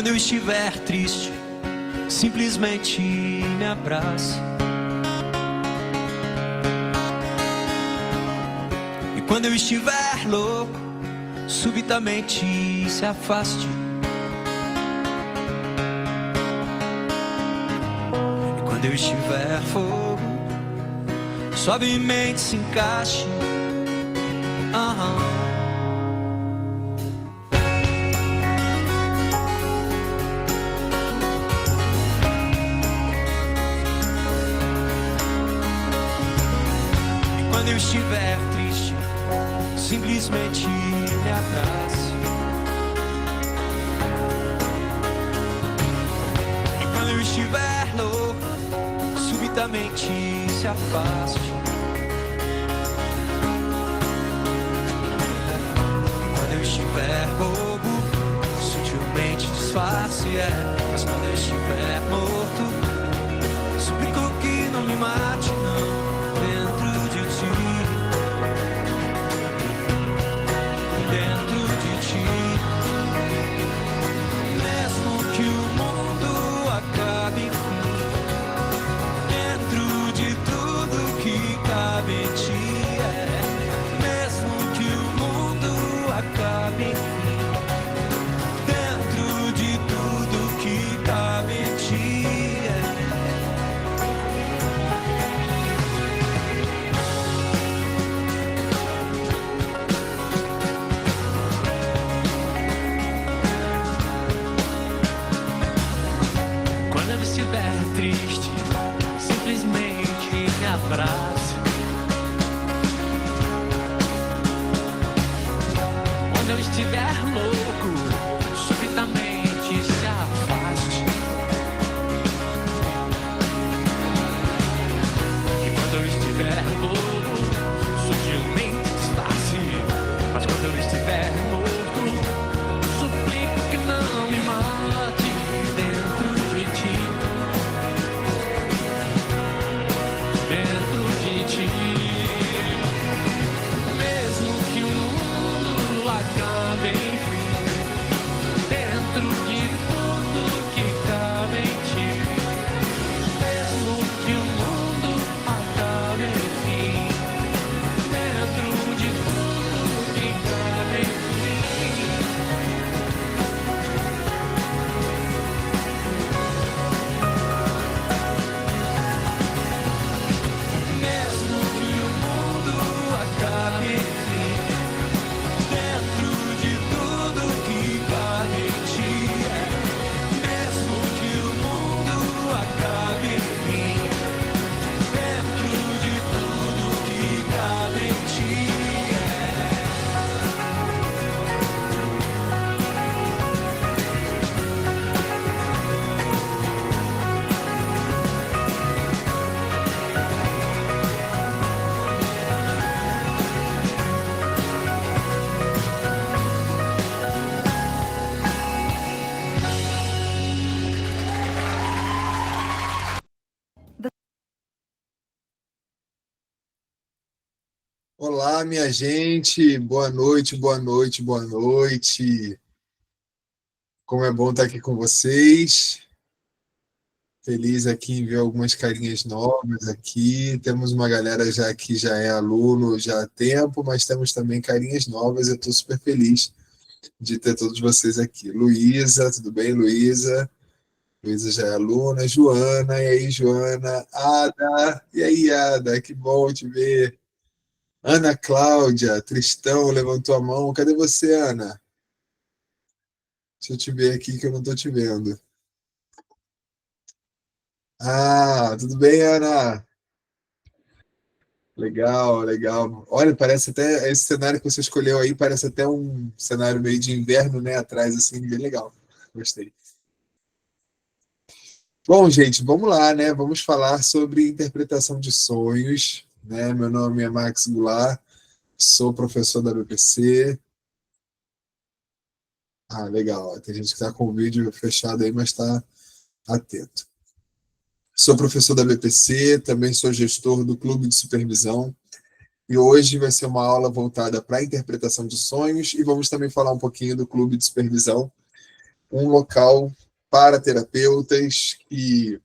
quando eu estiver triste, simplesmente me abrace. E quando eu estiver louco, subitamente se afaste. E quando eu estiver fogo, suavemente se encaixe. E quando eu estiver triste, simplesmente me abrace. E quando eu estiver louco, subitamente se afaste. E quando eu estiver bobo, sutilmente disfarce, mas quando eu estiver morto, suplico que não me mate, não, dentro de ti. Dentro de ti, mesmo que o mundo acabe, enfim, dentro de tudo que cabe em ti, mesmo que o mundo acabe, enfim, dentro de tudo que cabe em ti. Estiver triste, simplesmente me abrace. Quando eu estiver louco, subitamente se afaste. E quando eu estiver louco, sutilmente disfarce. Mas quando eu estiver morto, suplico que não me mate dentro de ti. Dentro de ti, mesmo que o mundo acabe, enfim, dentro de tudo que cabe em ti, mesmo que o mundo acabe, enfim, dentro de tudo que cabe em ti. Mesmo que o mundo acabe, enfim, dentro de tudo que cabe em ti. Mesmo que o mundo acabe, enfim, dentro de tudo que cabe em ti. Olá, minha gente, boa noite, boa noite, boa noite. Como é bom estar aqui com vocês. Feliz aqui em ver algumas carinhas novas aqui. Temos uma galera já que já é aluno já há tempo, mas temos também carinhas novas. Eu estou super feliz de ter todos vocês aqui. Luísa, tudo bem, Luísa? Luísa já é aluna. Joana, e aí, Joana? Ada, e aí, Ada? Que bom te ver. Ana Cláudia, Tristão levantou a mão. Cadê você, Ana? Deixa eu te ver aqui que eu não estou te vendo. Ah, tudo bem, Ana? Legal, legal. Olha, parece até esse cenário que você escolheu aí, parece até um cenário meio de inverno, né? Atrás, assim, bem legal. Gostei. Bom, gente, vamos lá, né? Vamos falar sobre interpretação de sonhos, né? Meu nome é Max Goulart, sou professor da BPC. Ah, legal. Tem gente que está com o vídeo fechado aí, mas está atento. Sou professor da BPC, também sou gestor do Clube de Supervisão. E hoje vai ser uma aula voltada para a interpretação de sonhos e vamos também falar um pouquinho do Clube de Supervisão, um local para terapeutas que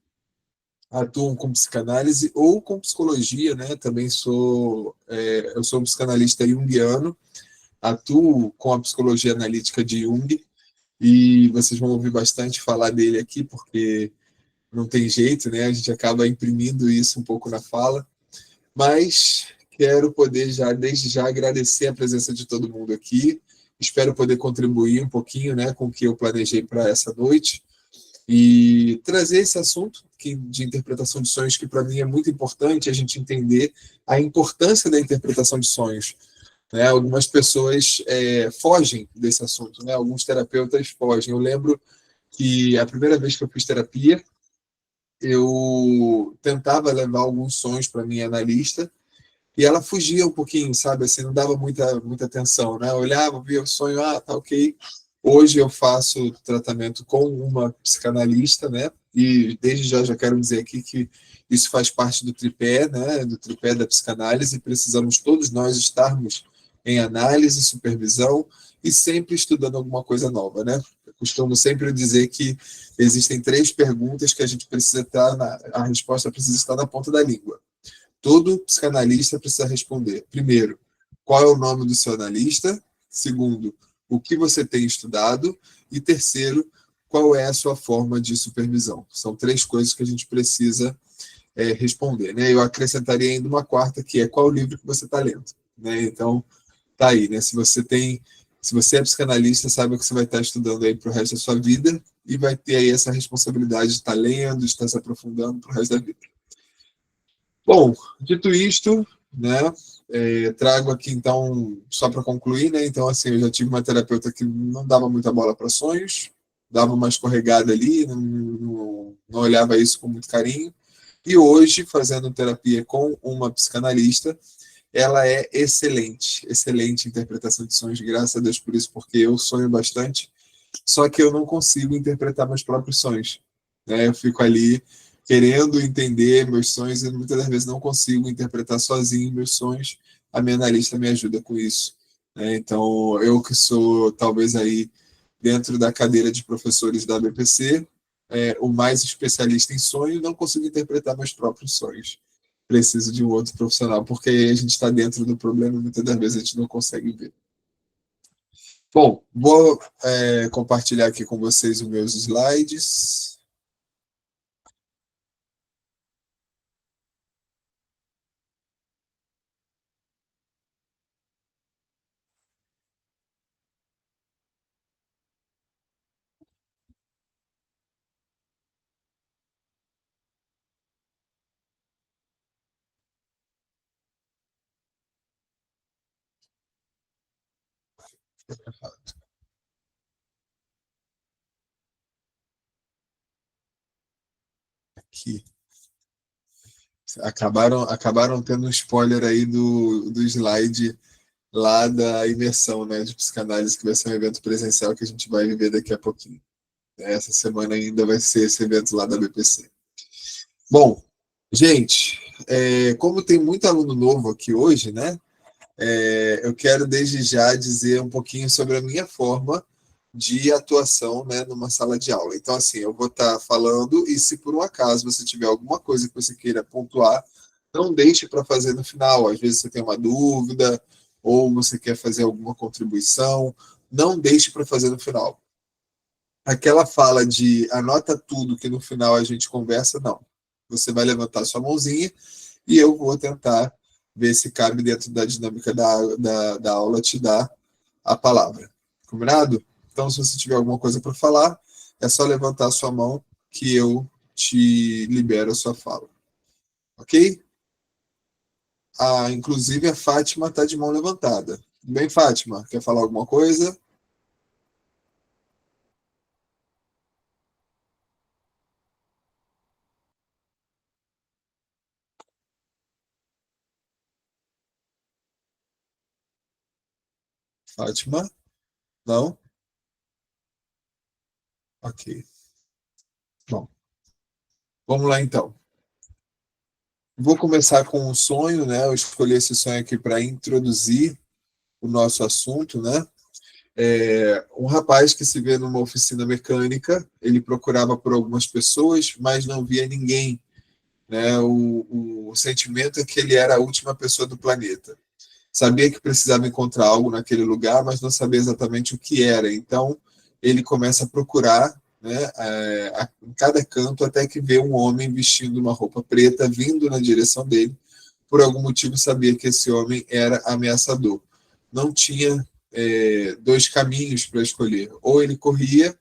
atuam com psicanálise ou com psicologia, né? Também eu sou um psicanalista junguiano, atuo com a psicologia analítica de Jung, e vocês vão ouvir bastante falar dele aqui, porque não tem jeito, né? A gente acaba imprimindo isso um pouco na fala, mas quero poder desde já, agradecer a presença de todo mundo aqui. Espero poder contribuir um pouquinho, né, com o que eu planejei para essa noite e trazer esse assunto de interpretação de sonhos, que para mim é muito importante a gente entender a importância da interpretação de sonhos. Né? Algumas pessoas fogem desse assunto, né? Alguns terapeutas fogem. Eu lembro que a primeira vez que eu fiz terapia, eu tentava levar alguns sonhos para minha analista e ela fugia um pouquinho, sabe? Assim, não dava muita atenção, né? Eu olhava, via o sonho, tá ok. Hoje eu faço tratamento com uma psicanalista, né? E desde já quero dizer aqui que isso faz parte do tripé, né? Do tripé da psicanálise. Precisamos todos nós estarmos em análise, supervisão e sempre estudando alguma coisa nova, né? Eu costumo sempre dizer que existem 3 perguntas que a gente precisa estar a resposta precisa estar na ponta da língua. Todo psicanalista precisa responder. Primeiro, qual é o nome do seu analista? Segundo, o que você tem estudado? E terceiro, qual é a sua forma de supervisão? São 3 coisas que a gente precisa responder. Né? Eu acrescentaria ainda uma quarta, que é qual livro que você está lendo. Né? Então, tá aí. Né? Se você é psicanalista, saiba que você vai estar estudando aí para o resto da sua vida e vai ter aí essa responsabilidade de estar lendo, de estar se aprofundando para o resto da vida. Bom, dito isto, né, trago aqui então, só para concluir, né, então assim, eu já tive uma terapeuta que não dava muita bola para sonhos, dava uma escorregada ali, não olhava isso com muito carinho, e hoje, fazendo terapia com uma psicanalista, ela é excelente em interpretação de sonhos, graças a Deus por isso, porque eu sonho bastante, só que eu não consigo interpretar meus próprios sonhos, né, eu fico ali querendo entender meus sonhos e muitas das vezes não consigo interpretar sozinho meus sonhos. A minha analista me ajuda com isso. Né? Então, eu que sou talvez aí dentro da cadeira de professores da BPC, o mais especialista em sonho, não consigo interpretar meus próprios sonhos. Preciso de um outro profissional, porque aí a gente está dentro do problema e muitas das vezes a gente não consegue ver. Bom, vou compartilhar aqui com vocês os meus slides. Aqui. Acabaram tendo um spoiler aí do slide lá da imersão, né, de psicanálise, que vai ser um evento presencial que a gente vai viver daqui a pouquinho. Essa semana ainda vai ser esse evento lá da BPC. Bom, gente, como tem muito aluno novo aqui hoje, né, eu quero desde já dizer um pouquinho sobre a minha forma de atuação, né, numa sala de aula. Então, assim, eu vou estar falando e se por um acaso você tiver alguma coisa que você queira pontuar, não deixe para fazer no final. Às vezes você tem uma dúvida ou você quer fazer alguma contribuição, não deixe para fazer no final. Aquela fala de anota tudo que no final a gente conversa, não. Você vai levantar sua mãozinha e eu vou tentar ver se cabe dentro da dinâmica da aula te dar a palavra. Combinado? Então, se você tiver alguma coisa para falar, é só levantar a sua mão que eu te libero a sua fala. Ok? Inclusive, a Fátima está de mão levantada. Tudo bem, Fátima? Quer falar alguma coisa? Fátima? Não? Ok. Bom, vamos lá então. Vou começar com um sonho, né? Eu escolhi esse sonho aqui para introduzir o nosso assunto, né? Um rapaz que se vê numa oficina mecânica, ele procurava por algumas pessoas, mas não via ninguém, né? O sentimento é que ele era a última pessoa do planeta. Sabia que precisava encontrar algo naquele lugar, mas não sabia exatamente o que era. Então, ele começa a procurar, né, em cada canto, até que vê um homem vestindo uma roupa preta vindo na direção dele. Por algum motivo, sabia que esse homem era ameaçador. Não tinha dois caminhos para escolher. Ou ele corria,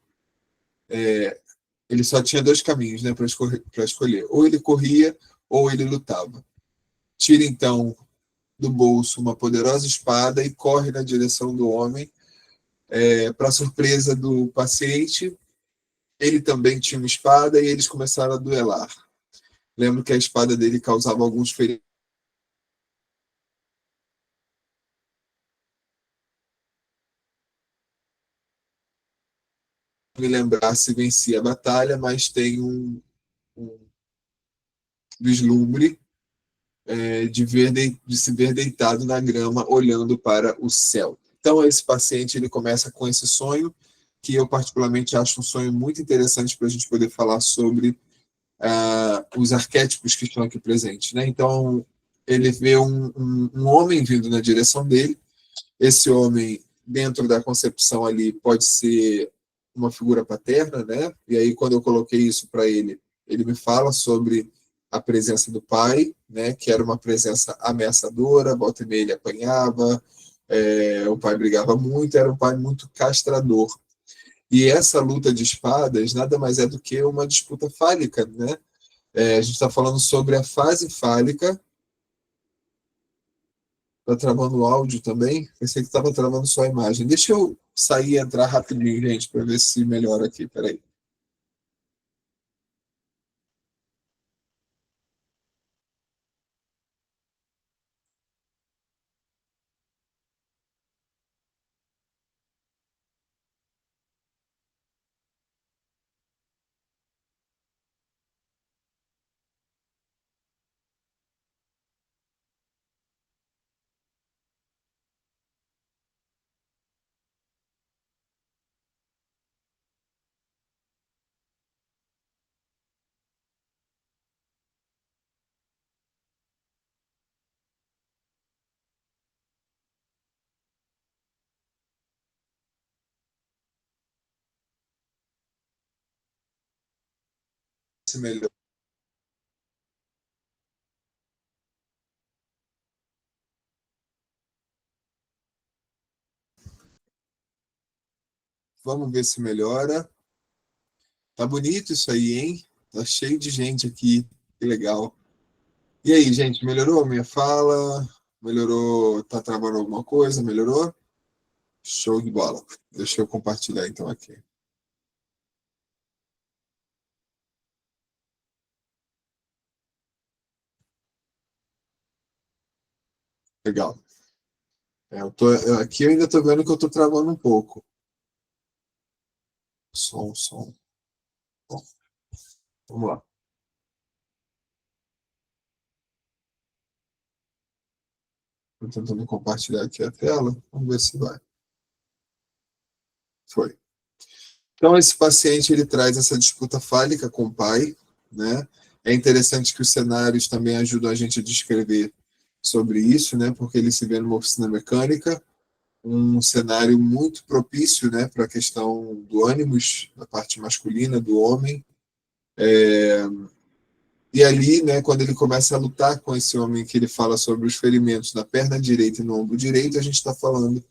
ele só tinha dois caminhos, né, para escolher. Ou ele corria, ou ele lutava. Tira então do bolso uma poderosa espada e corre na direção do homem. Para surpresa do paciente, ele também tinha uma espada e eles começaram a duelar. Lembro que a espada dele causava alguns ferimentos. Me lembrar se vencia a batalha, mas tem um vislumbre de se ver deitado na grama, olhando para o céu. Então, esse paciente ele começa com esse sonho, que eu particularmente acho um sonho muito interessante para a gente poder falar sobre os arquétipos que estão aqui presentes. Né? Então, ele vê um homem vindo na direção dele. Esse homem, dentro da concepção ali, pode ser uma figura paterna, né? E aí, quando eu coloquei isso para ele, ele me fala sobre a presença do pai, né? Que era uma presença ameaçadora, volta e meia ele apanhava, o pai brigava muito, era um pai muito castrador. E essa luta de espadas nada mais é do que uma disputa fálica, né? A gente está falando sobre a fase fálica. Está travando o áudio também? Pensei que estava travando só a imagem. Deixa eu sair e entrar rapidinho, gente, para ver se melhora aqui. Peraí. Se melhor. Vamos ver se melhora. Tá bonito isso aí, hein? Tá cheio de gente aqui. Que legal. E aí, gente, melhorou a minha fala? Melhorou? Tá travando alguma coisa? Melhorou? Show de bola. Deixa eu compartilhar então aqui. Legal. Aqui eu ainda tô vendo que eu tô travando um pouco. Som. Bom, vamos lá. Tô tentando compartilhar aqui a tela. Vamos ver se vai. Foi. Então, esse paciente ele traz essa disputa fálica com o pai, né? É interessante que os cenários também ajudam a gente a descrever sobre isso, né? Porque ele se vê numa oficina mecânica, um cenário muito propício, né, para a questão do ânimos, da parte masculina do homem. E ali, né, quando ele começa a lutar com esse homem que ele fala sobre os ferimentos na perna direita e no ombro direito, a gente está falando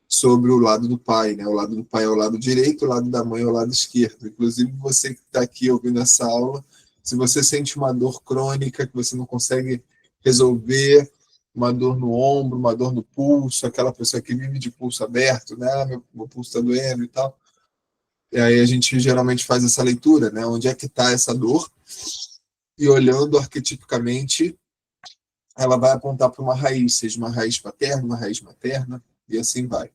sobre o lado do pai, né? O lado do pai é o lado direito, o lado da mãe é o lado esquerdo. Inclusive, você que está aqui ouvindo essa aula, se você sente uma dor crônica que você não consegue resolver, uma dor no ombro, uma dor no pulso, aquela pessoa que vive de pulso aberto, né? Meu pulso está doendo e tal. E aí a gente geralmente faz essa leitura, né? Onde é que está essa dor? E olhando arquetipicamente, ela vai apontar para uma raiz, seja uma raiz paterna, uma raiz materna, e assim vai.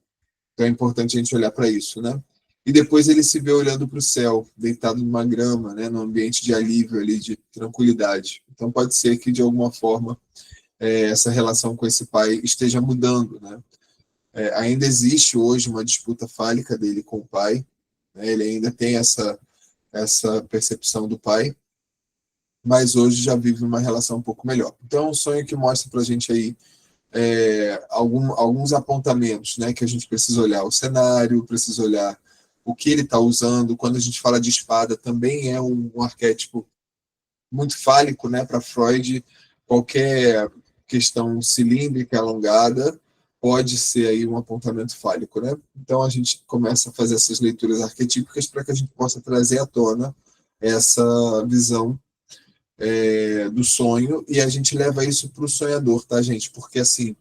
Então é importante a gente olhar para isso, né? E depois ele se vê olhando para o céu, deitado numa grama, né, num ambiente de alívio ali, de tranquilidade. Então pode ser que de alguma forma essa relação com esse pai esteja mudando, né? Ainda existe hoje uma disputa fálica dele com o pai, né? Ele ainda tem essa percepção do pai, mas hoje já vive uma relação um pouco melhor. Então é um sonho que mostra para a gente aí alguns apontamentos, né, que a gente precisa olhar o cenário, precisa olhar o que ele está usando. Quando a gente fala de espada, também é um arquétipo muito fálico, né, para Freud. Qualquer questão cilíndrica, alongada, pode ser aí um apontamento fálico, né? Então a gente começa a fazer essas leituras arquetípicas para que a gente possa trazer à tona essa visão do sonho, e a gente leva isso para o sonhador, tá, gente? Porque, assim,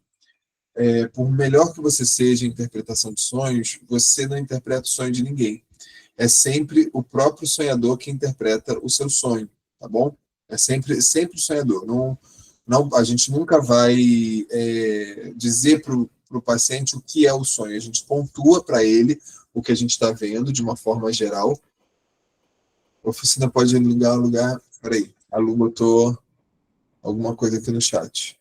por melhor que você seja em interpretação de sonhos, você não interpreta o sonho de ninguém. É sempre o próprio sonhador que interpreta o seu sonho, tá bom? É sempre o sonhador. Não, a gente nunca vai dizer para o paciente o que é o sonho. A gente pontua para ele o que a gente está vendo de uma forma geral. A oficina pode alugar. Peraí, a Lu botou alguma coisa aqui no chat.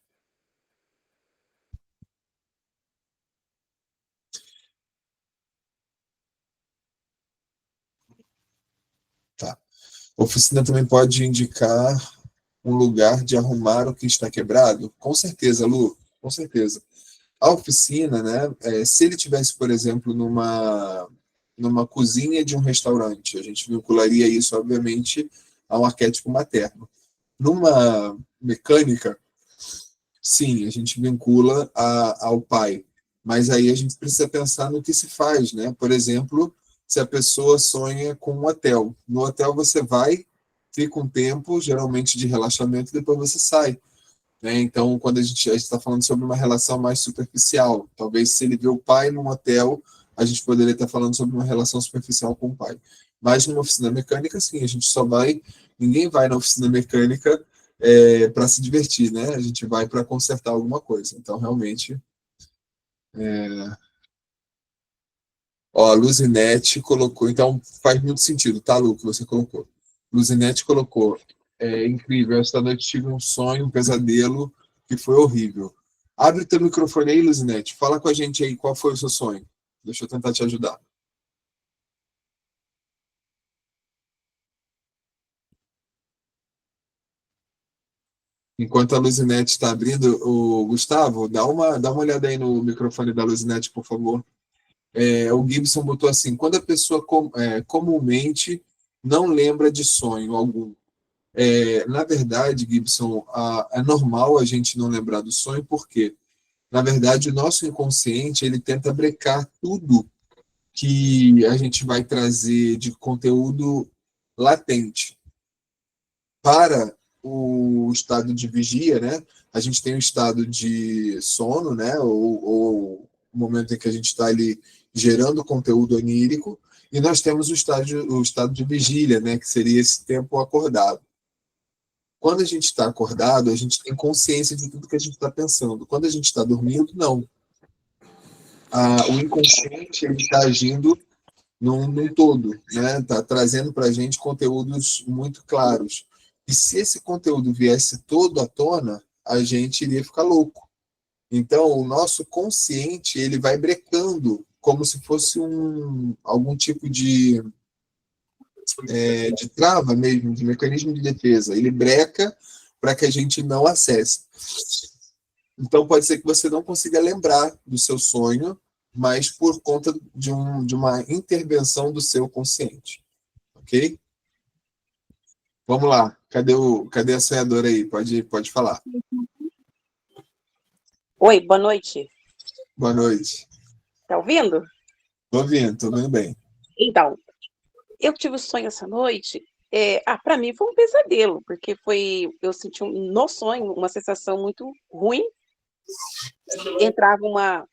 Tá. A oficina também pode indicar um lugar de arrumar o que está quebrado? Com certeza, Lu, com certeza. A oficina, né, se ele tivesse, por exemplo, numa cozinha de um restaurante, a gente vincularia isso, obviamente, a um arquétipo materno. Numa mecânica, sim, a gente vincula ao pai, mas aí a gente precisa pensar no que se faz, né? Por exemplo, se a pessoa sonha com um hotel. No hotel você vai, fica um tempo, geralmente de relaxamento, e depois você sai, né? Então, quando a gente está falando sobre uma relação mais superficial, talvez se ele vê o pai num hotel, a gente poderia estar falando sobre uma relação superficial com o pai. Mas numa oficina mecânica, sim, a gente só vai, ninguém vai na oficina mecânica para se divertir, né? A gente vai para consertar alguma coisa. Então, realmente, ó, a Luzinete colocou, então faz muito sentido, tá, Lu, que você colocou. Luzinete colocou, incrível, esta noite tive um sonho, um pesadelo, que foi horrível. Abre teu microfone aí, Luzinete, fala com a gente aí, qual foi o seu sonho? Deixa eu tentar te ajudar. Enquanto a Luzinete está abrindo, o Gustavo, dá uma olhada aí no microfone da Luzinete, por favor. O Gibson botou assim, quando a pessoa comumente não lembra de sonho algum. Na verdade, Gibson, é normal a gente não lembrar do sonho, porque, na verdade, o nosso inconsciente ele tenta brecar tudo que a gente vai trazer de conteúdo latente para o estado de vigia, né? A gente tem o estado de sono, né? Ou o momento em que a gente está ali gerando conteúdo onírico, e nós temos o estado de vigília, né? Que seria esse tempo acordado. Quando a gente está acordado, a gente tem consciência de tudo que a gente está pensando. Quando a gente está dormindo, não. O inconsciente está agindo num todo, né? Está trazendo para a gente conteúdos muito claros. E se esse conteúdo viesse todo à tona, a gente iria ficar louco. Então, o nosso consciente ele vai brecando, como se fosse algum tipo de trava mesmo, de mecanismo de defesa. Ele breca para que a gente não acesse. Então, pode ser que você não consiga lembrar do seu sonho, mas por conta de uma intervenção do seu consciente. Ok? Vamos lá. Cadê a sonhadora aí? Pode falar. Oi, boa noite. Boa noite. Tá ouvindo? Tô vendo bem. Então, eu tive um sonho essa noite. Para mim foi um pesadelo, porque eu senti no sonho uma sensação muito ruim. Entrava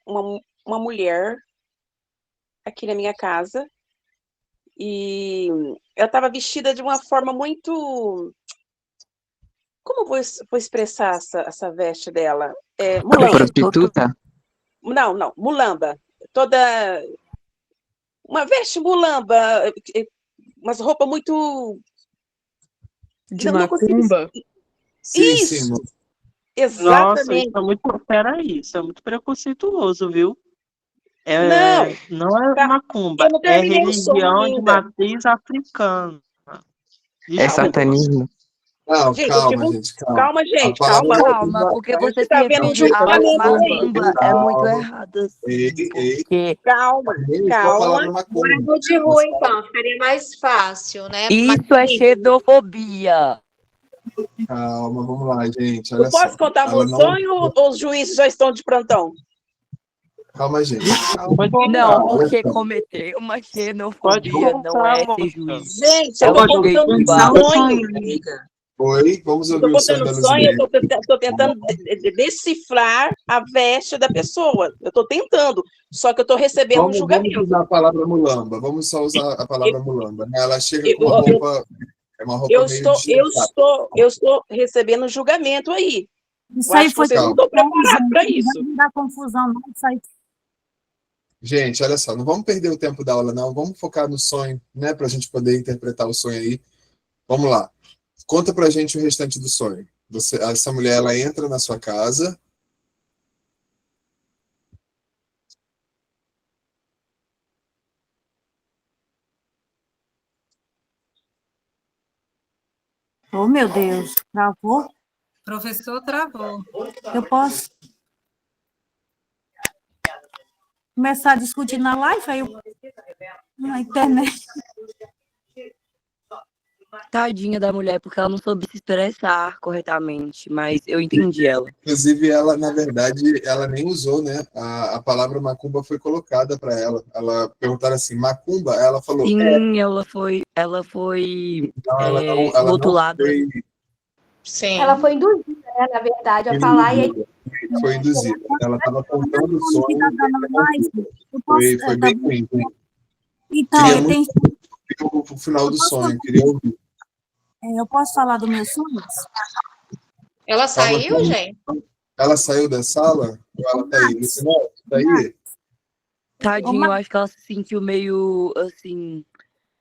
uma mulher aqui na minha casa e ela estava vestida de uma forma muito. Como eu vou expressar essa veste dela? Mulamba. Prostituta? Não, mulamba. Toda. Uma veste mulamba, umas roupas muito. De Não consigo. macumba? Sim, Isso, sim. Nossa, exatamente. peraí, isso é muito preconceituoso, viu? Não, Não é tá, macumba, eu não é terminei o sonho religião de ainda. matriz africana. É Calma, Desculpa. satanismo. Não, gente, eu tive calma, um. gente, calma. Calma, A gente, palavra calma. Calma, porque macumba, A você gente se tá vendo um referiu a julgamento aí. macumba, é muito calma. errado Ei, assim, ei, porque Calma, só a calma. palavra macumba. Morador de rua, então, ficaria mais fácil, né? isso é xenofobia. Calma, vamos lá, gente. Eu Olha posso só. contar Ela meu não. sonho ou os juízes já estão de plantão? Calma, gente. Pode Não, contar, porque Olha só. cometer uma pode xenofobia não contar, é ser moça. juiz, Gente, é eu o tô direito contando um humano. sonho. Oi, vamos Eu tô ouvir o sonho contando da um sonho, Luzineide. tô tentando decifrar a veste da pessoa. Eu tô tentando, só que eu tô recebendo um Vamos julgamento. usar a palavra mulamba. Vamos só usar a palavra mulamba, né? Ela chega com uma Eu, eu, roupa, é uma roupa eu meio estou, eu destressada. estou, eu estou recebendo um julgamento aí. Isso Eu aí acho que foi vocês não Calma. estão preparados gente. para Não isso. vai me dar confusão, não. Isso aí. Gente, olha só, não vamos perder o tempo da aula, não. Vamos focar no sonho, né? Para a gente poder interpretar o sonho aí. Vamos lá. Conta pra gente o restante do sonho. Essa mulher, ela entra na sua casa. Oh, meu Deus, travou? Professor travou. Eu posso começar a discutir na live? Aí eu... Na internet. Tadinha da mulher, porque ela não soube se expressar corretamente, mas eu entendi ela. Inclusive, ela, na verdade, ela nem usou, né? A palavra macumba foi colocada para ela. Ela perguntaram assim, macumba? Ela falou, Sim, ela foi então ela não rotulada. Sim. Ela foi induzida, né, na verdade, a falar e aí foi induzida. Ela estava contando o sonho. Eu posso, Foi bem ruim. Então, Queria eu muito tenho, o final do sonho, queria ouvir. eu posso falar do meu sonho? Ela saiu, gente? Ela saiu da sala? Ou ela tá aí? Lucinete, tá aí? Tadinha, eu acho que ela se sentiu meio assim.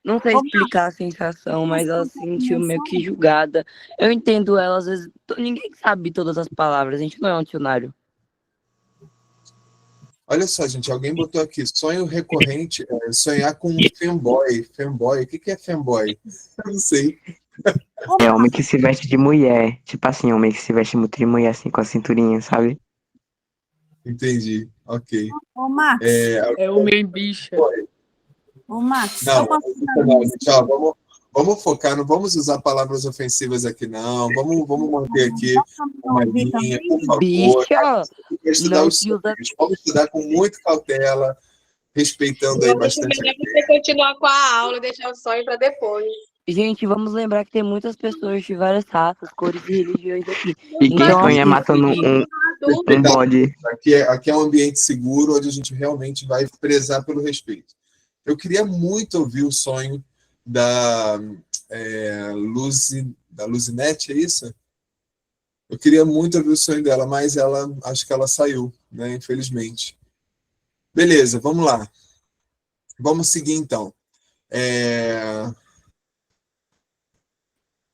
Não sei explicar a sensação, mas ela se sentiu meio que julgada. Eu entendo ela, às vezes. Ninguém sabe todas as palavras, a gente não é um dicionário. Olha só, gente, alguém botou aqui, sonho recorrente é sonhar com um fanboy. Fanboy, o que é fanboy? Eu não sei. É homem que se veste de mulher. Tipo assim, homem que se veste muito de mulher, assim, com a cinturinha, sabe? Entendi, ok. Ô, Max, É homem bicha. ô, Max, Não, eu posso falar do não, meu gente, ó, vamos focar, não vamos usar palavras ofensivas aqui, não. Vamos manter aqui uma linha, por favor. Bicha! Estudar Não os se usa. sonhos. Vamos estudar com muita cautela, respeitando aí Eu acho bastante. melhor você continuar com a aula e deixar o sonho para depois. Gente, vamos lembrar que tem muitas pessoas de várias raças, cores e religiões aqui. E quem Então, sonha assim, matando um bode. Aqui é um ambiente seguro, onde a gente realmente vai prezar pelo respeito. Eu queria muito ouvir o sonho da Luzinete, é isso? Eu queria muito ouvir o sonho dela, mas acho que ela saiu, né? Infelizmente. Beleza, vamos lá. Vamos seguir então.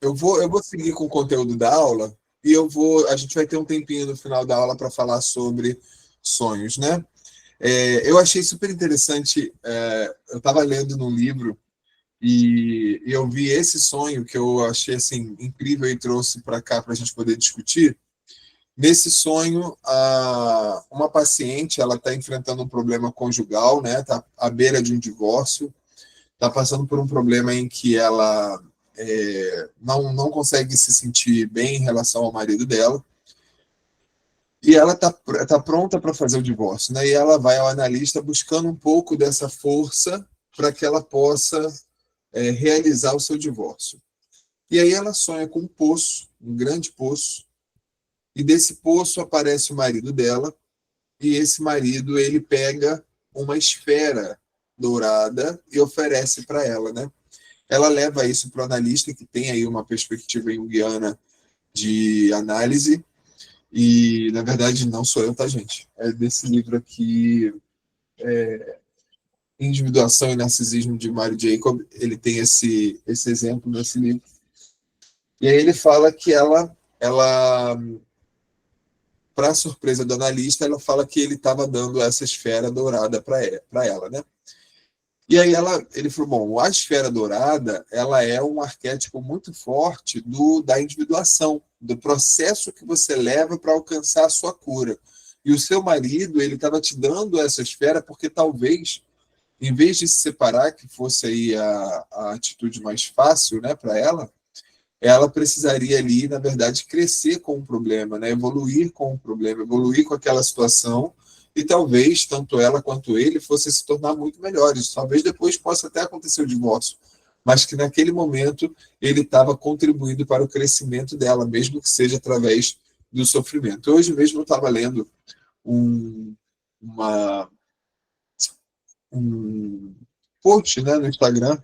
Eu vou seguir com o conteúdo da aula e a gente vai ter um tempinho no final da aula para falar sobre sonhos, né? Eu achei super interessante. Eu estava lendo num livro e eu vi esse sonho que eu achei assim incrível e trouxe para cá para a gente poder discutir. Nesse sonho, uma paciente ela está enfrentando um problema conjugal, né? Está à beira de um divórcio, está passando por um problema em que ela não consegue se sentir bem em relação ao marido dela. E ela tá pronta para fazer o divórcio, né? E ela vai ao analista buscando um pouco dessa força para que ela possa realizar o seu divórcio. E aí ela sonha com um poço, um grande poço, e desse poço aparece o marido dela, e esse marido ele pega uma esfera dourada e oferece para ela, né? Ela leva isso para o analista, que tem aí uma perspectiva junguiana de análise, e, na verdade, não sou eu, tá, gente? É desse livro aqui, Individuação e Narcisismo, de Mário Jacob. Ele tem esse exemplo nesse livro. E aí ele fala que ela para surpresa do analista, ela fala que ele estava dando essa esfera dourada para ela, né? E aí ele falou, bom, a esfera dourada, ela é um arquétipo muito forte da individuação, do processo que você leva para alcançar a sua cura. E o seu marido, ele estava te dando essa esfera porque talvez, em vez de se separar, que fosse aí a atitude mais fácil, né, para ela precisaria ali, na verdade, crescer com o problema, né, evoluir com o problema, evoluir com aquela situação, e talvez tanto ela quanto ele fossem se tornar muito melhores. Talvez depois possa até acontecer o divórcio, mas que naquele momento ele estava contribuindo para o crescimento dela, mesmo que seja através do sofrimento. Hoje mesmo eu estava lendo um post, né, no Instagram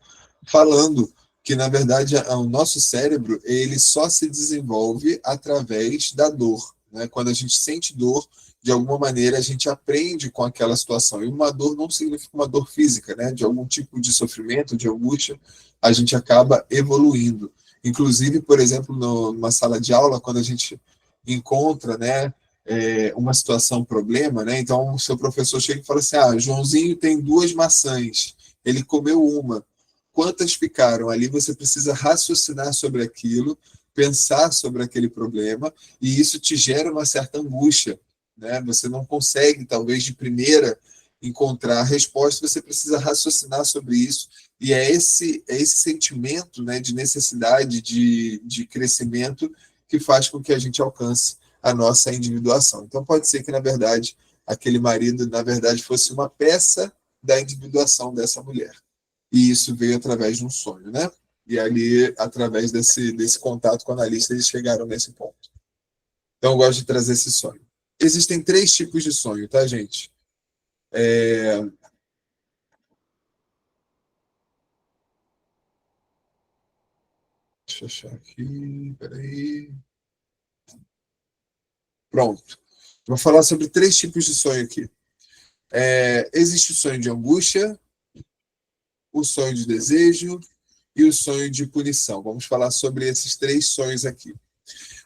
falando que, na verdade, o nosso cérebro ele só se desenvolve através da dor. Né? Quando a gente sente dor, de alguma maneira a gente aprende com aquela situação. E uma dor não significa uma dor física, né? De algum tipo de sofrimento, de angústia, a gente acaba evoluindo. Inclusive, por exemplo, numa sala de aula, quando a gente encontra, né, uma situação, um problema, né? Então o seu professor chega e fala assim, Joãozinho tem 2 maçãs, ele comeu uma. Quantas ficaram? Ali você precisa raciocinar sobre aquilo, pensar sobre aquele problema, e isso te gera uma certa angústia. Né? Você não consegue, talvez, de primeira encontrar a resposta, você precisa raciocinar sobre isso, e é esse sentimento, né, de necessidade de crescimento que faz com que a gente alcance a nossa individuação. Então pode ser que, na verdade, aquele marido, na verdade, fosse uma peça da individuação dessa mulher. E isso veio através de um sonho, né? E ali, através desse contato com o analista, eles chegaram nesse ponto. Então eu gosto de trazer esse sonho. Existem 3 tipos de sonho, tá, gente? Deixa eu achar aqui, peraí. Pronto. Vou falar sobre 3 tipos de sonho aqui. Existe o sonho de angústia, o sonho de desejo e o sonho de punição. Vamos falar sobre esses 3 sonhos aqui.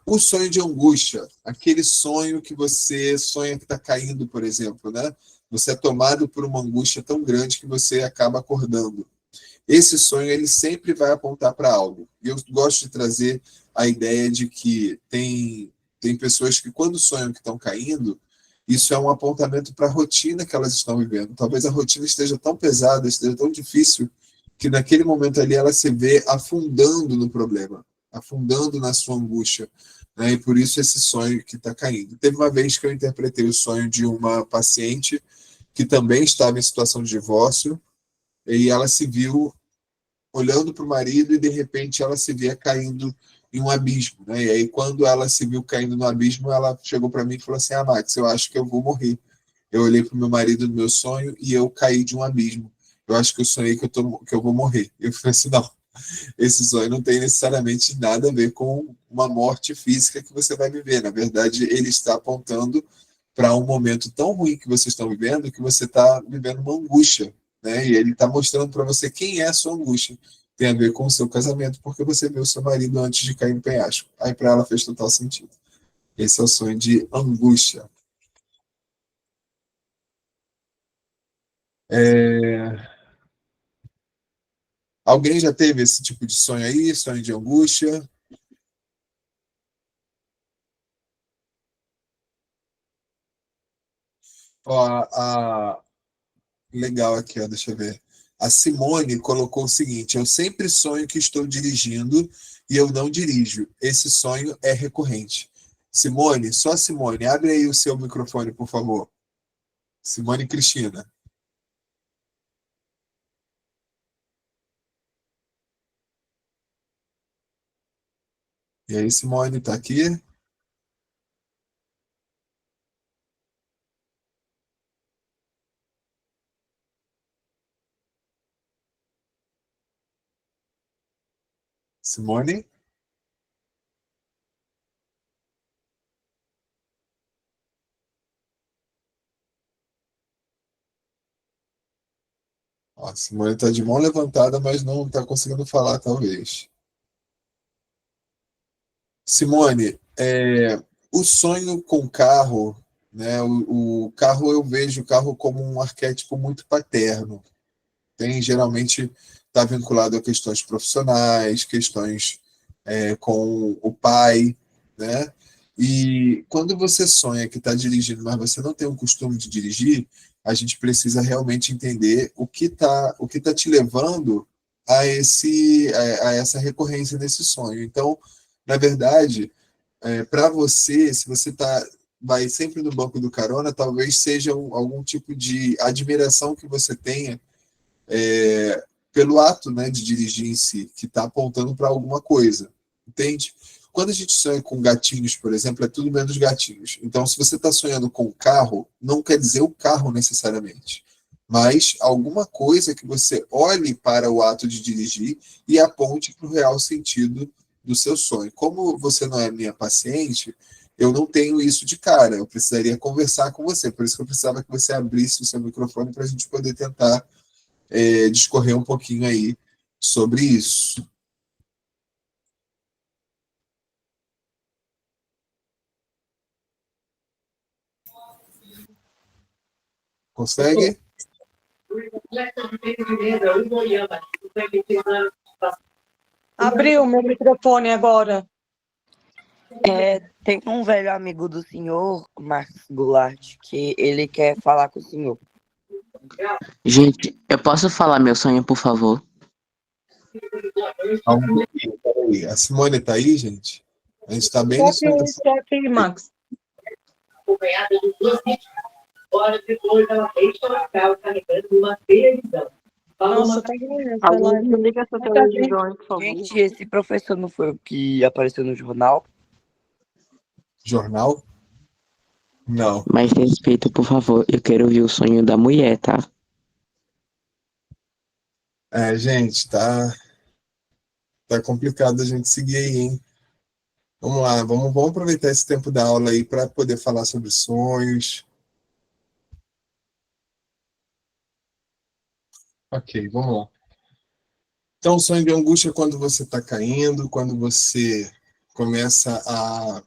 O sonho de angústia, aquele sonho que você sonha que está caindo, por exemplo, né? Você é tomado por uma angústia tão grande que você acaba acordando. Esse sonho ele sempre vai apontar para algo. E eu gosto de trazer a ideia de que tem pessoas que, quando sonham que estão caindo, isso é um apontamento para a rotina que elas estão vivendo. Talvez a rotina esteja tão pesada, esteja tão difícil, que naquele momento ali ela se vê afundando no problema, afundando na sua angústia. Né? E por isso esse sonho que está caindo. Teve uma vez que eu interpretei o sonho de uma paciente que também estava em situação de divórcio, e ela se viu olhando para o marido e, de repente, ela se via caindo em um abismo. Né? E aí, quando ela se viu caindo no abismo, ela chegou para mim e falou assim, Max, eu acho que eu vou morrer. Eu olhei para o meu marido no meu sonho e eu caí de um abismo. Eu acho que eu sonhei que eu vou morrer. Eu falei assim, não, esse sonho não tem necessariamente nada a ver com uma morte física que você vai viver. Na verdade, ele está apontando para um momento tão ruim que vocês estão vivendo, que você está vivendo uma angústia. Né? E ele está mostrando para você quem é a sua angústia. Tem a ver com o seu casamento, porque você viu o seu marido antes de cair no penhasco. Aí para ela fez total sentido. Esse é o sonho de angústia. Alguém já teve esse tipo de sonho aí? Sonho de angústia? Ó, legal aqui, ó, deixa eu ver. A Simone colocou o seguinte: eu sempre sonho que estou dirigindo e eu não dirijo. Esse sonho é recorrente. Simone, só Simone, abre aí o seu microfone, por favor. Simone Cristina. E aí, Simone, tá aqui? Simone? Ó, a Simone está de mão levantada, mas não está conseguindo falar, talvez. Simone, O sonho com carro, né? O carro, eu vejo o carro como um arquétipo muito paterno. Geralmente está vinculado a questões profissionais, questões com o pai, né? E quando você sonha que está dirigindo, mas você não tem o costume de dirigir, a gente precisa realmente entender o que tá te levando a essa recorrência desse sonho. Então, na verdade, para você, se você vai sempre no banco do carona, talvez seja algum tipo de admiração que você tenha pelo ato, né, de dirigir em si, que está apontando para alguma coisa, entende? Quando a gente sonha com gatinhos, por exemplo, é tudo menos gatinhos. Então, se você está sonhando com carro, não quer dizer o carro necessariamente, mas alguma coisa que você olhe para o ato de dirigir e aponte para o real sentido do seu sonho. Como você não é minha paciente, eu não tenho isso de cara, eu precisaria conversar com você, por isso que eu precisava que você abrisse o seu microfone para a gente poder tentar discorrer um pouquinho aí sobre isso. Consegue? Abriu meu microfone agora. Tem um velho amigo do senhor, Marcos Goulart, que ele quer falar com o senhor. Gente, eu posso falar meu sonho, por favor? Peraí. A Simone tá aí, gente? A gente tá bem Estou aqui, Max. Acompanhada de 2 horas depois, ela deixa o carro carregando uma televisão. Nossa, tá ganhando. Alguém liga essa televisão, por favor. Gente, esse professor não foi o que apareceu no jornal? Jornal? Não. Mais respeito, por favor. Eu quero ouvir o sonho da mulher, tá? Gente, tá complicado a gente seguir aí, hein? Vamos lá, vamos aproveitar esse tempo da aula aí para poder falar sobre sonhos. Ok, vamos lá. Então, o sonho de angústia é quando você está caindo, quando você começa a,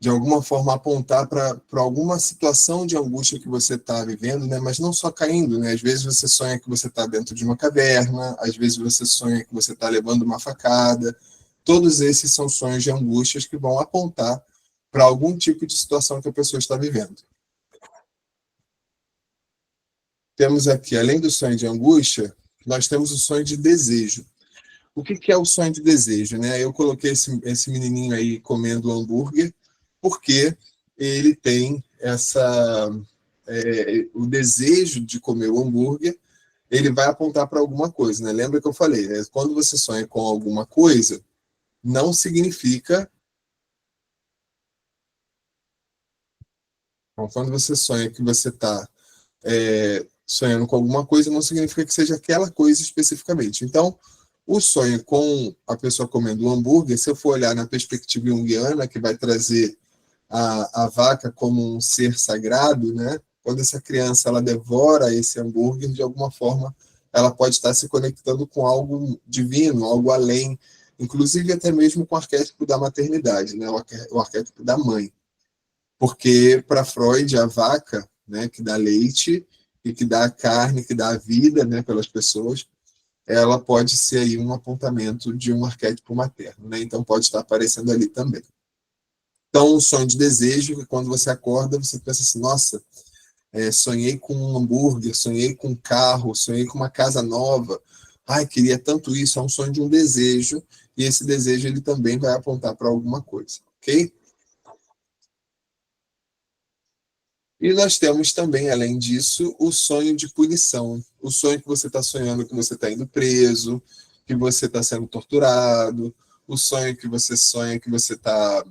de alguma forma, apontar para alguma situação de angústia que você está vivendo, né? Mas não só caindo, né? Às vezes você sonha que você está dentro de uma caverna, às vezes você sonha que você está levando uma facada. Todos esses são sonhos de angústias que vão apontar para algum tipo de situação que a pessoa está vivendo. Temos aqui, além do sonho de angústia, nós temos o sonho de desejo. O que é o sonho de desejo, né? Eu coloquei esse menininho aí comendo hambúrguer, porque ele tem o desejo de comer o hambúrguer, ele vai apontar para alguma coisa, né? Lembra que eu falei, né? Quando você sonha com alguma coisa, não significa... Então, quando você sonha que você está sonhando com alguma coisa, não significa que seja aquela coisa especificamente. Então, o sonho com a pessoa comendo um hambúrguer, se eu for olhar na perspectiva junguiana, que vai trazer a vaca como um ser sagrado, né? Quando essa criança ela devora esse hambúrguer, de alguma forma, ela pode estar se conectando com algo divino, algo além, inclusive até mesmo com o arquétipo da maternidade, né? O arquétipo da mãe. Porque, para Freud, a vaca, né, que dá leite e que dá a carne, que dá a vida, né, pelas pessoas, ela pode ser aí um apontamento de um arquétipo materno, né? Então pode estar aparecendo ali também. Então, o sonho de desejo, que quando você acorda, você pensa assim, nossa, sonhei com um hambúrguer, sonhei com um carro, sonhei com uma casa nova, ai, queria tanto isso, é um sonho de um desejo, e esse desejo ele também vai apontar para alguma coisa, ok? E nós temos também, além disso, o sonho de punição. O sonho que você está sonhando que você está indo preso, que você está sendo torturado, o sonho que você sonha que você está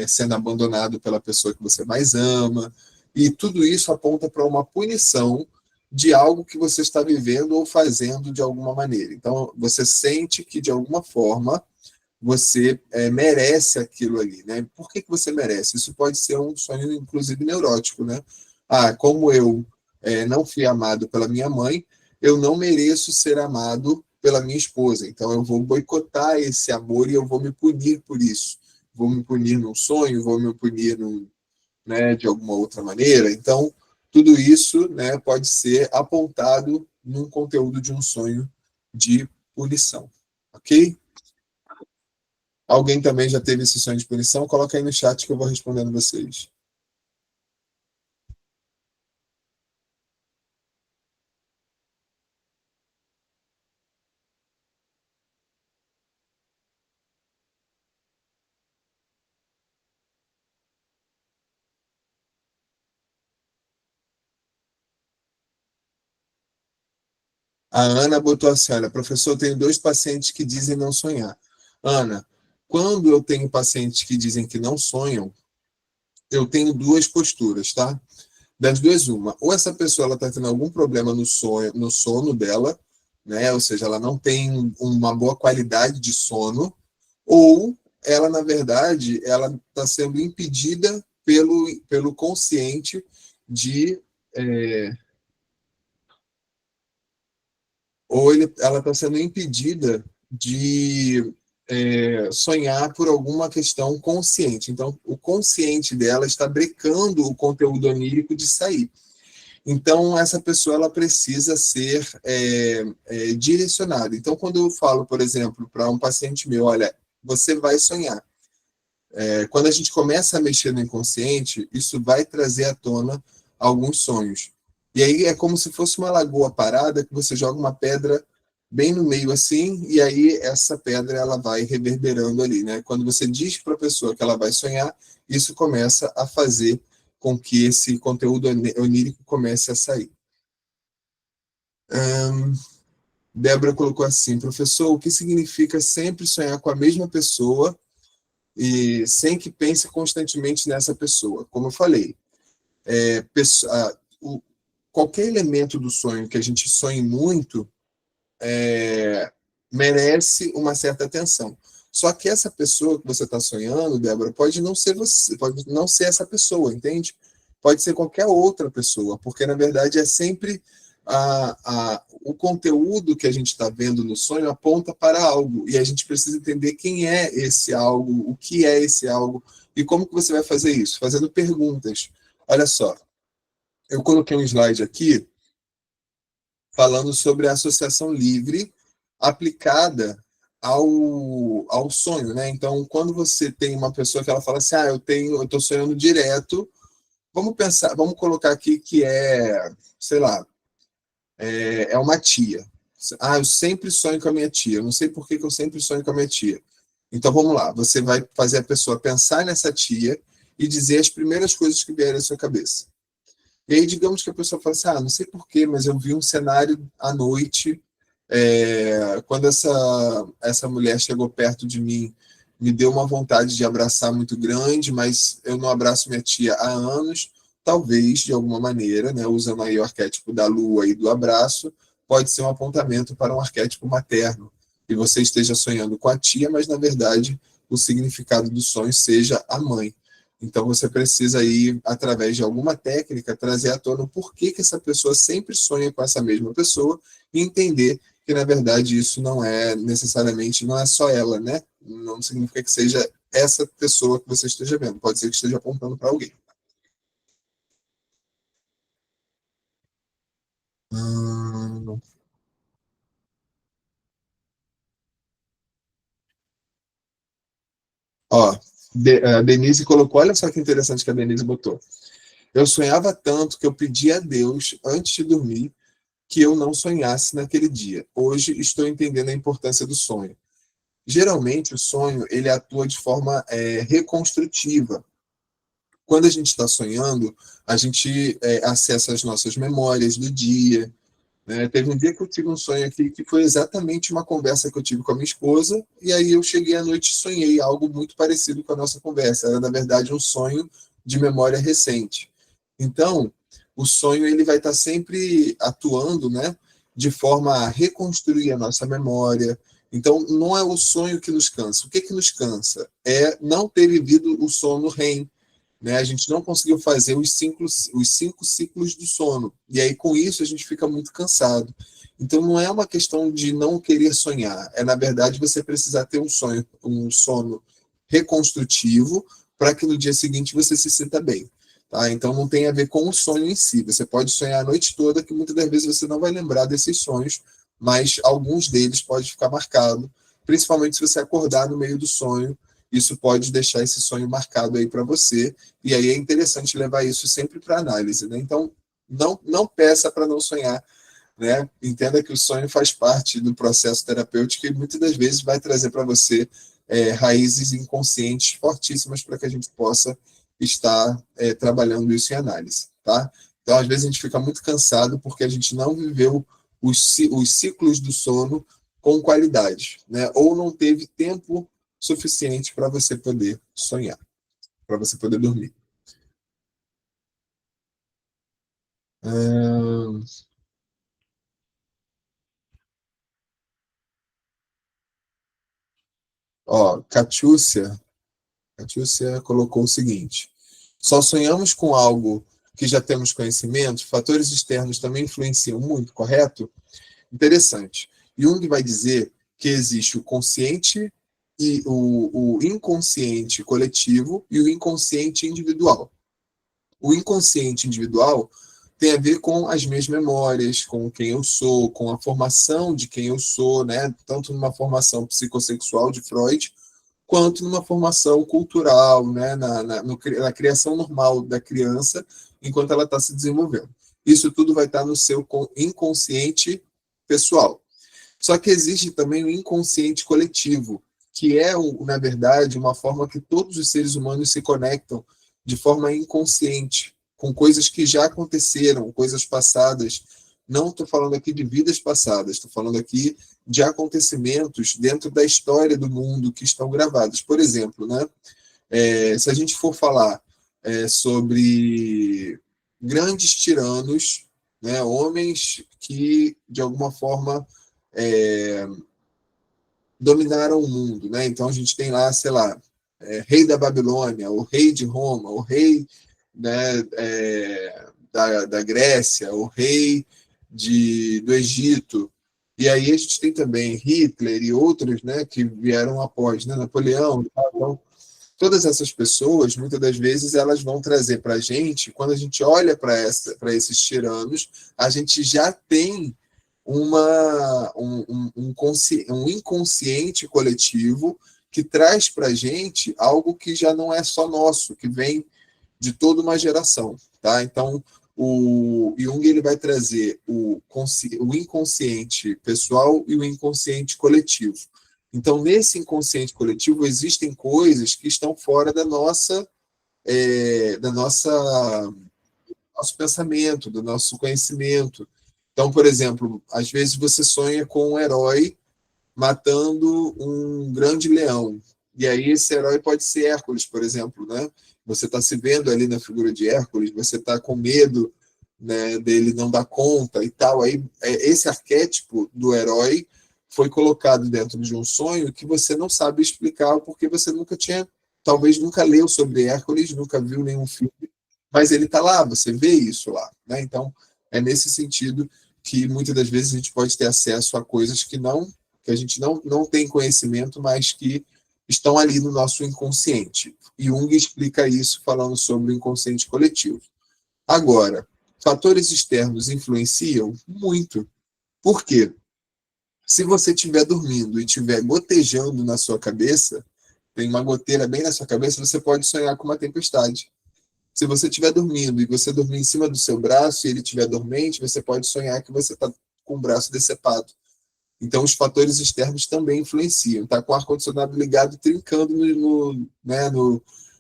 sendo abandonado pela pessoa que você mais ama. E tudo isso aponta para uma punição de algo que você está vivendo ou fazendo de alguma maneira. Então, você sente que, de alguma forma, você merece aquilo ali, né? Por que você merece? Isso pode ser um sonho, inclusive, neurótico, né? Como eu não fui amado pela minha mãe, eu não mereço ser amado pela minha esposa. Então, eu vou boicotar esse amor e eu vou me punir por isso. vou me punir num sonho, vou me punir né, de alguma outra maneira. Então, tudo isso, né, pode ser apontado num conteúdo de um sonho de punição, ok? Alguém também já teve esse sonho de punição? Coloca aí no chat que eu vou respondendo vocês. A Ana botou assim, olha, professor, eu tenho 2 pacientes que dizem não sonhar. Ana, quando eu tenho pacientes que dizem que não sonham, eu tenho 2 posturas, tá? Das 2, uma. Ou essa pessoa está tendo algum problema no sono dela, né? Ou seja, ela não tem uma boa qualidade de sono, ou ela, na verdade, ela está sendo impedida pelo consciente de... ou ela está sendo impedida de sonhar por alguma questão consciente. Então, o consciente dela está brecando o conteúdo onírico de sair. Então, essa pessoa ela precisa ser direcionada. Então, quando eu falo, por exemplo, para um paciente meu, olha, você vai sonhar. Quando a gente começa a mexer no inconsciente, isso vai trazer à tona alguns sonhos. E aí é como se fosse uma lagoa parada, que você joga uma pedra bem no meio assim, e aí essa pedra ela vai reverberando ali, né? Quando você diz para a pessoa que ela vai sonhar, isso começa a fazer com que esse conteúdo onírico comece a sair. Débora colocou assim, professor, o que significa sempre sonhar com a mesma pessoa e sem que pense constantemente nessa pessoa? Como eu falei, qualquer elemento do sonho que a gente sonhe muito merece uma certa atenção. Só que essa pessoa que você está sonhando, Débora, pode não ser você, pode não ser essa pessoa, entende? Pode ser qualquer outra pessoa, porque na verdade é sempre o conteúdo que a gente está vendo no sonho aponta para algo, e a gente precisa entender quem é esse algo, o que é esse algo, e como que você vai fazer isso? Fazendo perguntas. Olha só, eu coloquei um slide aqui falando sobre a associação livre aplicada ao sonho, né? Então, quando você tem uma pessoa que ela fala assim, eu estou sonhando direto, vamos colocar aqui que sei lá, é uma tia. Eu sempre sonho com a minha tia, eu não sei por que eu sempre sonho com a minha tia. Então, vamos lá, você vai fazer a pessoa pensar nessa tia e dizer as primeiras coisas que vierem à sua cabeça. E aí, digamos que a pessoa fala assim, não sei porquê, mas eu vi um cenário à noite, quando essa mulher chegou perto de mim, me deu uma vontade de abraçar muito grande, mas eu não abraço minha tia há anos, talvez, de alguma maneira, né, usando aí o arquétipo da lua e do abraço, pode ser um apontamento para um arquétipo materno, e você esteja sonhando com a tia, mas, na verdade, o significado do sonho seja a mãe. Então, você precisa ir, através de alguma técnica, trazer à tona o porquê que essa pessoa sempre sonha com essa mesma pessoa e entender que, na verdade, isso não é necessariamente, não é só ela, né? Não significa que seja essa pessoa que você esteja vendo. Pode ser que esteja apontando para alguém. Ó, a Denise colocou, olha só que interessante que a Denise botou. Eu sonhava tanto que eu pedi a Deus, antes de dormir, que eu não sonhasse naquele dia. Hoje estou entendendo a importância do sonho. Geralmente, o sonho ele atua de forma reconstrutiva. Quando a gente está sonhando, a gente acessa as nossas memórias do dia. Né? Teve um dia que eu tive um sonho aqui que foi exatamente uma conversa que eu tive com a minha esposa, e aí eu cheguei à noite e sonhei algo muito parecido com a nossa conversa. Era, na verdade, um sonho de memória recente. Então, o sonho ele vai estar sempre atuando, né, de forma a reconstruir a nossa memória. Então, não é o sonho que nos cansa. O que nos cansa? É não ter vivido o sono REM. Né? A gente não conseguiu fazer os 5 ciclos do sono. E aí, com isso, a gente fica muito cansado. Então, não é uma questão de não querer sonhar. Na verdade, você precisar ter um sono reconstrutivo para que no dia seguinte você se sinta bem. Tá? Então não tem a ver com o sonho em si. Você pode sonhar a noite toda, que muitas das vezes você não vai lembrar desses sonhos, mas alguns deles podem ficar marcados, principalmente se você acordar no meio do sonho. Isso pode deixar esse sonho marcado aí para você, e aí é interessante levar isso sempre para análise, né? Então, não peça para não sonhar, né? Entenda que o sonho faz parte do processo terapêutico e muitas das vezes vai trazer para você raízes inconscientes fortíssimas para que a gente possa estar trabalhando isso em análise, tá? Então, às vezes a gente fica muito cansado porque a gente não viveu os ciclos do sono com qualidade, né? Ou não teve tempo suficiente para você poder sonhar, para você poder dormir. Catiúcia colocou o seguinte: só sonhamos com algo que já temos conhecimento, fatores externos também influenciam muito, correto? Interessante. Jung vai dizer que existe o consciente e o inconsciente coletivo e o inconsciente individual. O inconsciente individual tem a ver com as minhas memórias, com quem eu sou, com a formação de quem eu sou, né? Tanto numa formação psicossexual de Freud, quanto numa formação cultural, né? Na criação normal da criança, enquanto ela está se desenvolvendo. Isso tudo vai estar no seu inconsciente pessoal. Só que existe também o inconsciente coletivo, que é, na verdade, uma forma que todos os seres humanos se conectam de forma inconsciente, com coisas que já aconteceram, coisas passadas. Não estou falando aqui de vidas passadas, estou falando aqui de acontecimentos dentro da história do mundo que estão gravados. Por exemplo, né, se a gente for falar sobre grandes tiranos, né, homens que, de alguma forma, dominaram o mundo, né? Então a gente tem lá, sei lá, rei da Babilônia, o rei de Roma, o rei, né, da Grécia, o rei do Egito. E aí a gente tem também Hitler e outros, né, que vieram após, né, Napoleão. Então, todas essas pessoas, muitas das vezes, elas vão trazer para a gente, quando a gente olha para esses tiranos, a gente já tem um inconsciente coletivo que traz para a gente algo que já não é só nosso, que vem de toda uma geração. Tá? Então, o Jung ele vai trazer o inconsciente pessoal e o inconsciente coletivo. Então, nesse inconsciente coletivo, existem coisas que estão fora do nosso pensamento, do nosso conhecimento. Então, por exemplo, às vezes você sonha com um herói matando um grande leão. E aí esse herói pode ser Hércules, por exemplo, né? Você está se vendo ali na figura de Hércules, você está com medo, né, dele não dar conta e tal. Aí esse arquétipo do herói foi colocado dentro de um sonho que você não sabe explicar porque você talvez nunca leu sobre Hércules, nunca viu nenhum filme, mas ele está lá, você vê isso lá, né? Então, é nesse sentido que muitas das vezes a gente pode ter acesso a coisas que a gente não tem conhecimento, mas que estão ali no nosso inconsciente. Jung explica isso falando sobre o inconsciente coletivo. Agora, fatores externos influenciam muito. Por quê? Se você estiver dormindo e estiver gotejando na sua cabeça, tem uma goteira bem na sua cabeça, você pode sonhar com uma tempestade. Se você estiver dormindo e você dormir em cima do seu braço e ele estiver dormente, você pode sonhar que você está com o braço decepado. Então, os fatores externos também influenciam. Está com o ar-condicionado ligado, trincando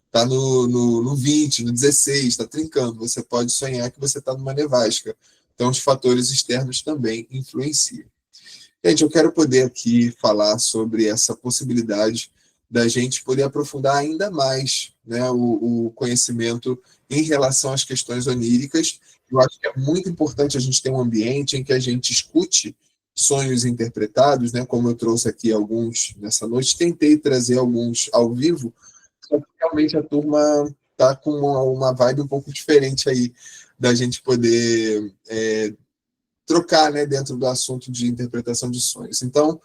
está no 20, no 16, está trincando. Você pode sonhar que você está numa nevasca. Então, os fatores externos também influenciam. Gente, eu quero poder aqui falar sobre essa possibilidade da gente poder aprofundar ainda mais, né, o conhecimento em relação às questões oníricas. Eu acho que é muito importante a gente ter um ambiente em que a gente escute sonhos interpretados, né, como eu trouxe aqui alguns nessa noite, tentei trazer alguns ao vivo, só que realmente a turma está com uma vibe um pouco diferente aí da gente poder trocar, né, dentro do assunto de interpretação de sonhos. Então,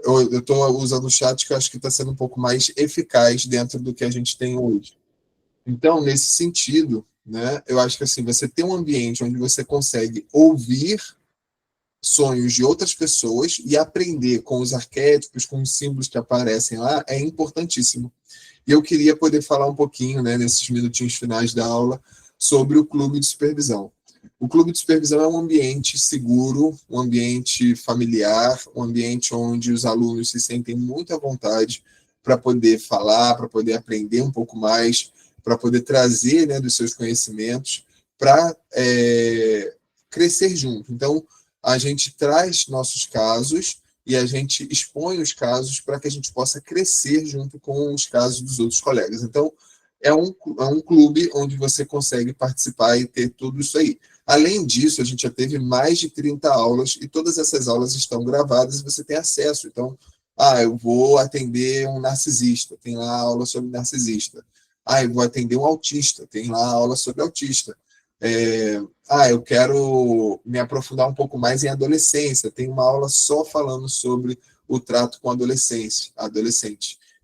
Eu estou usando o chat que eu acho que está sendo um pouco mais eficaz dentro do que a gente tem hoje. Então, nesse sentido, né, eu acho que assim, você ter um ambiente onde você consegue ouvir sonhos de outras pessoas e aprender com os arquétipos, com os símbolos que aparecem lá, é importantíssimo. E eu queria poder falar um pouquinho, né, nesses minutinhos finais da aula, sobre o clube de supervisão. O clube de supervisão é um ambiente seguro, um ambiente familiar, um ambiente onde os alunos se sentem muito à vontade para poder falar, para poder aprender um pouco mais, para poder trazer, né, dos seus conhecimentos, para crescer junto. Então, a gente traz nossos casos e a gente expõe os casos para que a gente possa crescer junto com os casos dos outros colegas. Então, é um clube onde você consegue participar e ter tudo isso aí. Além disso, a gente já teve mais de 30 aulas e todas essas aulas estão gravadas e você tem acesso. Então, eu vou atender um narcisista, tem lá aula sobre narcisista. Eu vou atender um autista, tem lá aula sobre autista. Eu quero me aprofundar um pouco mais em adolescência, tem uma aula só falando sobre o trato com adolescente.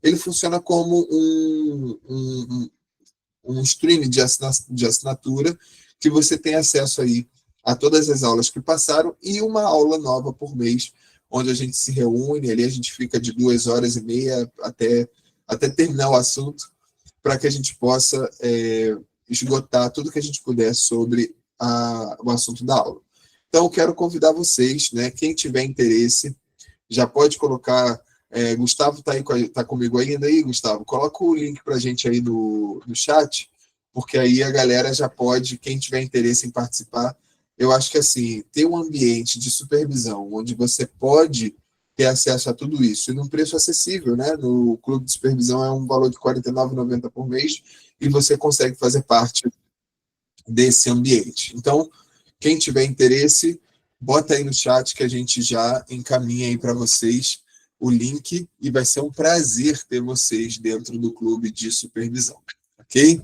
Ele funciona como um stream de assinatura que você tem acesso aí a todas as aulas que passaram e uma aula nova por mês, onde a gente se reúne, ali a gente fica de 2h30 até terminar o assunto, para que a gente possa esgotar tudo que a gente puder sobre o assunto da aula. Então, eu quero convidar vocês, né, quem tiver interesse, já pode colocar... Gustavo tá comigo ainda aí, Gustavo? Coloca o link para a gente aí no chat, porque aí a galera já pode, quem tiver interesse em participar, eu acho que assim, ter um ambiente de supervisão, onde você pode ter acesso a tudo isso, e num preço acessível, né? No clube de supervisão é um valor de R$ 49,90 por mês, e você consegue fazer parte desse ambiente. Então, quem tiver interesse, bota aí no chat que a gente já encaminha aí para vocês o link, e vai ser um prazer ter vocês dentro do clube de supervisão, ok?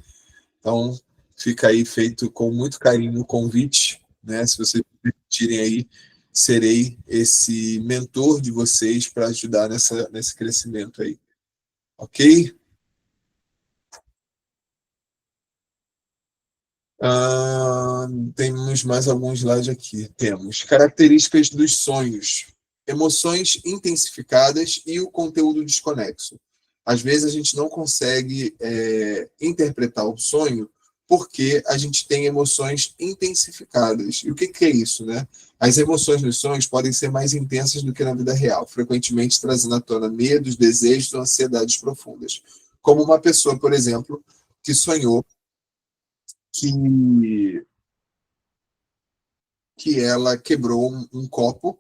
Então, fica aí feito com muito carinho o convite, né? Se vocês permitirem aí, serei esse mentor de vocês para ajudar nesse crescimento aí, ok? Temos mais alguns slides aqui. Temos características dos sonhos, emoções intensificadas e o conteúdo desconexo. Às vezes a gente não consegue interpretar o sonho porque a gente tem emoções intensificadas. E o que é isso, né? As emoções nos sonhos podem ser mais intensas do que na vida real, frequentemente trazendo à tona medos, desejos ou ansiedades profundas. Como uma pessoa, por exemplo, que sonhou que ela quebrou um copo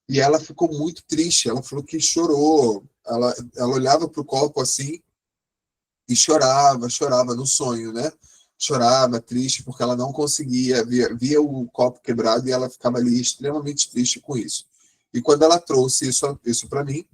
e ela ficou muito triste. Ela falou que chorou. Ela olhava para o copo assim e chorava no sonho, né? Chorava, triste, porque ela não conseguia, via o copo quebrado e ela ficava ali extremamente triste com isso. E quando ela trouxe isso para mim,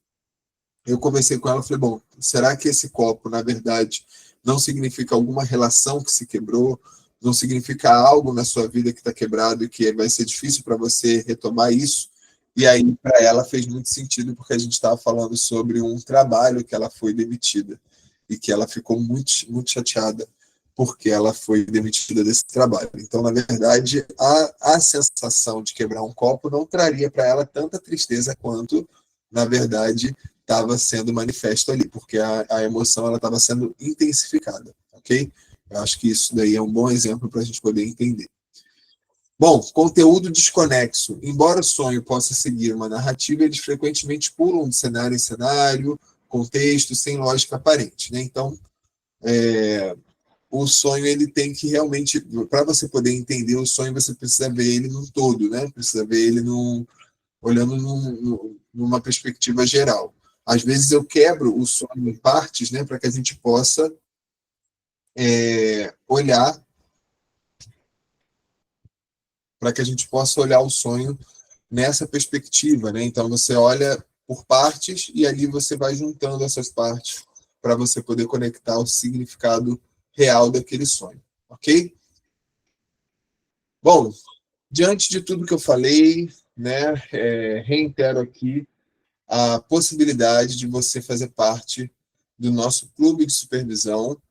eu conversei com ela e falei, bom, será que esse copo, na verdade, não significa alguma relação que se quebrou? Não significa algo na sua vida que está quebrado e que vai ser difícil para você retomar isso? E aí, para ela, fez muito sentido, porque a gente estava falando sobre um trabalho que ela foi demitida e que ela ficou muito, muito chateada porque ela foi demitida desse trabalho. Então, na verdade, a sensação de quebrar um copo não traria para ela tanta tristeza quanto, na verdade, estava sendo manifesto ali, porque a emoção ela estava sendo intensificada, ok? Eu acho que isso daí é um bom exemplo para a gente poder entender. Bom, conteúdo desconexo. Embora o sonho possa seguir uma narrativa, eles frequentemente pulam de cenário em cenário, contexto, sem lógica aparente, né? Então, o sonho ele tem que realmente, para você poder entender o sonho, você precisa ver ele num todo, né? Precisa ver ele olhando numa perspectiva geral. Às vezes eu quebro o sonho em partes, né, para que a gente possa olhar o sonho nessa perspectiva, né? Então você olha por partes e ali você vai juntando essas partes para você poder conectar o significado real daquele sonho, ok? Bom, diante de tudo que eu falei, né, reitero aqui a possibilidade de você fazer parte do nosso clube de supervisão,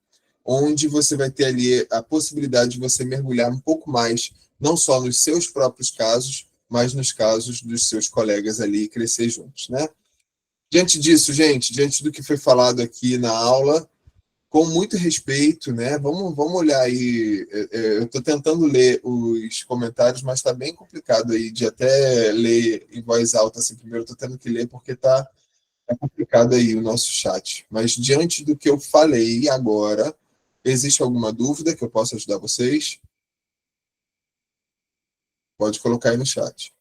onde você vai ter ali a possibilidade de você mergulhar um pouco mais, não só nos seus próprios casos, mas nos casos dos seus colegas ali e crescer juntos, né? Diante disso, gente, diante do que foi falado aqui na aula, com muito respeito, né? Vamos olhar aí. Eu estou tentando ler os comentários, mas está bem complicado aí de até ler em voz alta assim primeiro. Estou tendo que ler porque está complicado aí o nosso chat. Mas diante do que eu falei agora, existe alguma dúvida que eu possa ajudar vocês? Pode colocar aí no chat.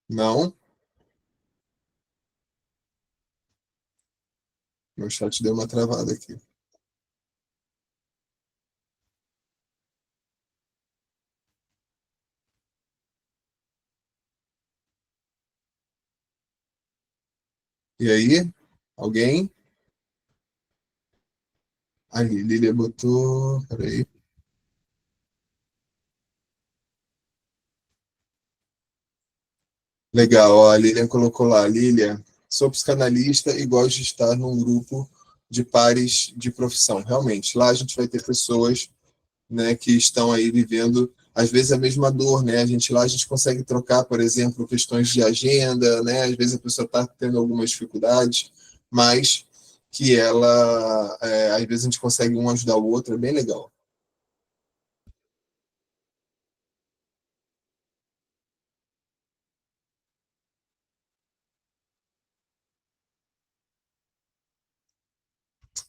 Não? Meu chat deu uma travada aqui. E aí? Alguém? A Lília botou... Peraí. Legal, ó, a Lilian colocou lá. Lilian, sou psicanalista e gosto de estar num grupo de pares de profissão. Realmente, lá a gente vai ter pessoas, né, que estão aí vivendo, às vezes, a mesma dor, né? Lá a gente consegue trocar, por exemplo, questões de agenda, né? Às vezes a pessoa está tendo algumas dificuldades, mas que ela, às vezes a gente consegue um ajudar o outro, é bem legal.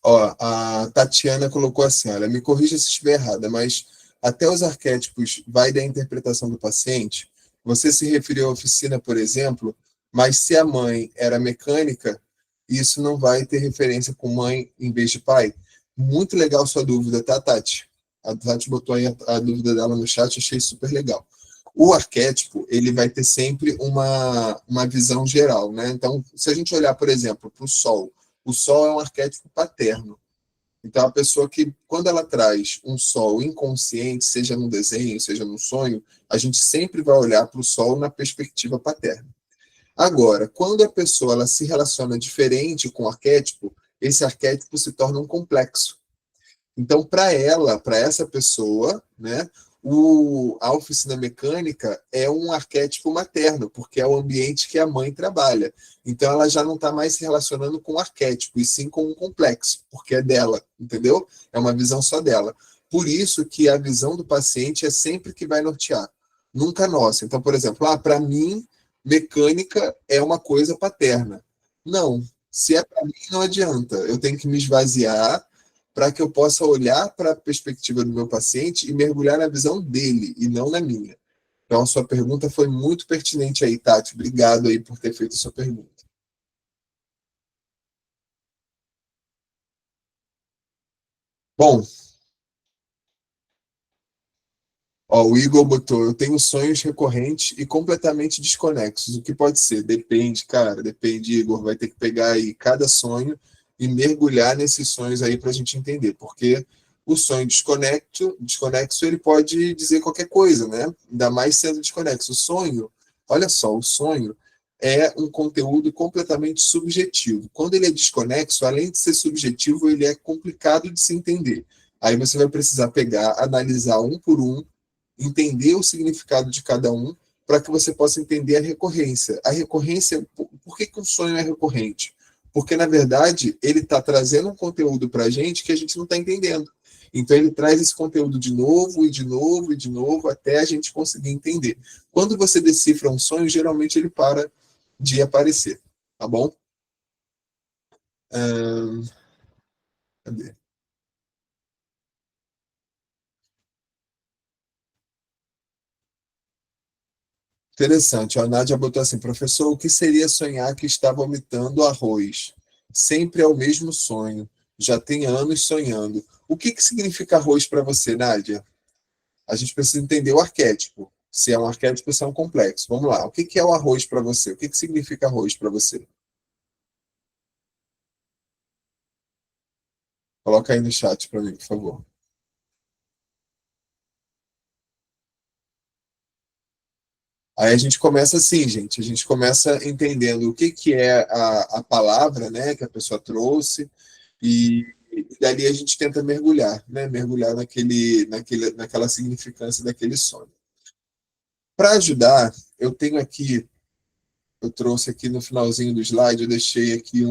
Ó, a Tatiana colocou assim, olha, me corrija se estiver errada, mas até os arquétipos vai da interpretação do paciente. Você se referiu à oficina, por exemplo, mas se a mãe era mecânica, isso não vai ter referência com mãe em vez de pai? Muito legal sua dúvida, tá, Tati? A Tati botou aí a dúvida dela no chat, achei super legal. O arquétipo, ele vai ter sempre uma visão geral, né? Então, se a gente olhar, por exemplo, para o sol é um arquétipo paterno. Então, a pessoa que, quando ela traz um sol inconsciente, seja num desenho, seja num sonho, a gente sempre vai olhar para o sol na perspectiva paterna. Agora, quando a pessoa ela se relaciona diferente com o arquétipo, esse arquétipo se torna um complexo. Então, para essa pessoa, né, a oficina mecânica é um arquétipo materno, porque é o ambiente que a mãe trabalha. Então, ela já não está mais se relacionando com o arquétipo, e sim com um complexo, porque é dela, entendeu? É uma visão só dela. Por isso que a visão do paciente é sempre que vai nortear, nunca nossa. Então, por exemplo, para mim, mecânica é uma coisa paterna. Não, se é para mim, não adianta. Eu tenho que me esvaziar para que eu possa olhar para a perspectiva do meu paciente e mergulhar na visão dele e não na minha. Então, a sua pergunta foi muito pertinente aí, Tati. Obrigado aí por ter feito a sua pergunta. Bom, ó, o Igor botou, eu tenho sonhos recorrentes e completamente desconexos. O que pode ser? Depende, cara, depende, Igor. Vai ter que pegar aí cada sonho e mergulhar nesses sonhos aí para a gente entender, porque o sonho desconexo, ele pode dizer qualquer coisa, né? Ainda mais sendo desconexo. O sonho, olha só, o sonho é um conteúdo completamente subjetivo. Quando ele é desconexo, além de ser subjetivo, ele é complicado de se entender. Aí você vai precisar pegar, analisar um por um, entender o significado de cada um, para que você possa entender a recorrência. A recorrência, por que um sonho é recorrente? Porque, na verdade, ele está trazendo um conteúdo para a gente que a gente não está entendendo. Então, ele traz esse conteúdo de novo, e de novo, e de novo, até a gente conseguir entender. Quando você decifra um sonho, geralmente ele para de aparecer. Tá bom? Cadê? Interessante. A Nádia botou assim, professor, o que seria sonhar que está vomitando arroz? Sempre é o mesmo sonho. Já tem anos sonhando. O que significa arroz para você, Nádia? A gente precisa entender o arquétipo. Se é um arquétipo, se é um complexo. Vamos lá. O que é o arroz para você? O que significa arroz para você? Coloca aí no chat para mim, por favor. Aí a gente começa assim, gente. A gente começa entendendo o que é a palavra, né, que a pessoa trouxe, e dali a gente tenta mergulhar, né? Mergulhar naquela significância daquele sonho. Para ajudar, eu trouxe aqui no finalzinho do slide, eu deixei aqui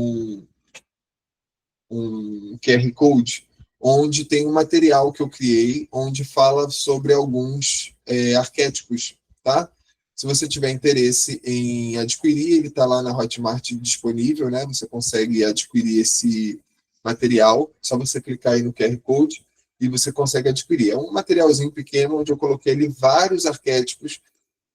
um QR Code, onde tem um material que eu criei, onde fala sobre alguns arquétipos, tá? Se você tiver interesse em adquirir, ele está lá na Hotmart disponível, né? Você consegue adquirir esse material, só você clicar aí no QR Code e você consegue adquirir. É um materialzinho pequeno, onde eu coloquei ali vários arquétipos.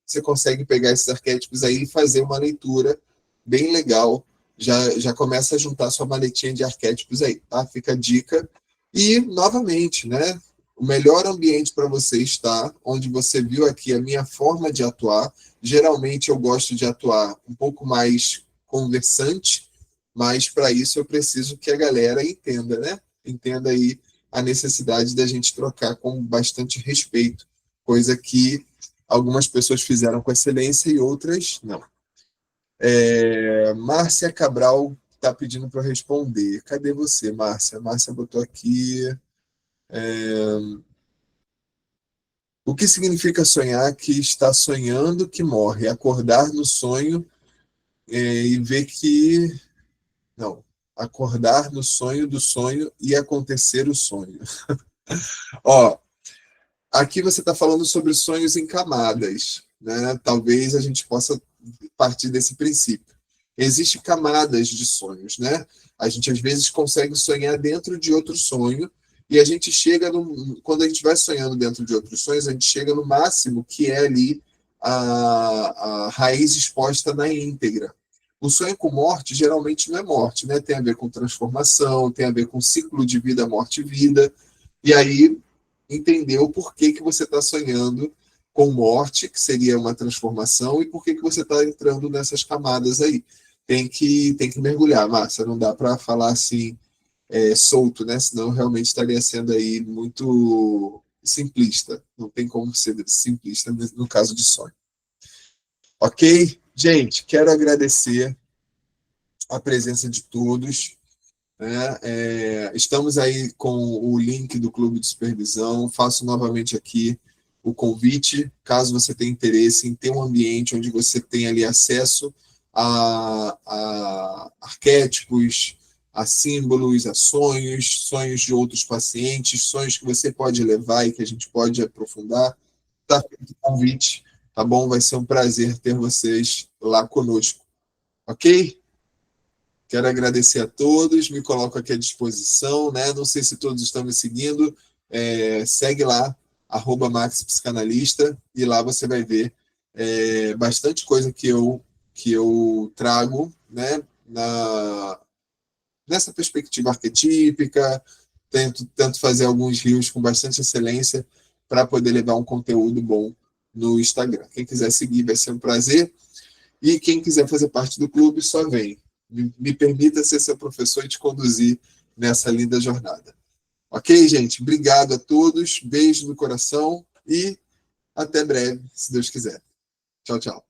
Você consegue pegar esses arquétipos aí e fazer uma leitura bem legal. Já começa a juntar sua maletinha de arquétipos aí, tá? Fica a dica. E, novamente, né? O melhor ambiente para você estar, onde você viu aqui a minha forma de atuar. Geralmente eu gosto de atuar um pouco mais conversante, mas para isso eu preciso que a galera entenda, né? Entenda aí a necessidade da gente trocar com bastante respeito, coisa que algumas pessoas fizeram com excelência e outras não. Márcia Cabral está pedindo para eu responder. Cadê você, Márcia? Márcia botou aqui. O que significa sonhar que está sonhando que morre? Acordar no sonho e ver que... Não. Acordar no sonho do sonho e acontecer o sonho. Ó, aqui você está falando sobre sonhos em camadas, né? Talvez a gente possa partir desse princípio. Existem camadas de sonhos, né? A gente, às vezes, consegue sonhar dentro de outro sonho, e a gente chega, quando a gente vai sonhando dentro de outros sonhos, a gente chega no máximo, que é ali a raiz exposta na íntegra. O sonho com morte, geralmente, não é morte, né? Tem a ver com transformação, tem a ver com ciclo de vida, morte e vida, e aí entender o porquê que você está sonhando com morte, que seria uma transformação, e por que você está entrando nessas camadas aí. Tem que mergulhar, Márcia, não dá para falar assim solto, né? Senão realmente estaria sendo aí muito simplista. Não tem como ser simplista no caso de sonho. Ok? Gente, quero agradecer a presença de todos. Estamos aí com o link do Clube de Supervisão. Faço novamente aqui o convite, caso você tenha interesse em ter um ambiente onde você tenha ali acesso a arquétipos, a símbolos, a sonhos de outros pacientes, sonhos que você pode levar e que a gente pode aprofundar. Tá feito o convite, tá bom? Vai ser um prazer ter vocês lá conosco, ok? Quero agradecer a todos, me coloco aqui à disposição, né? Não sei se todos estão me seguindo, segue lá, @maxpsicanalista, e lá você vai ver bastante coisa que eu trago, né? Nessa perspectiva arquetípica, tento fazer alguns reels com bastante excelência para poder levar um conteúdo bom no Instagram. Quem quiser seguir vai ser um prazer, e quem quiser fazer parte do clube, só vem. Me permita ser seu professor e te conduzir nessa linda jornada. Ok, gente? Obrigado a todos, beijo no coração e até breve, se Deus quiser. Tchau, tchau.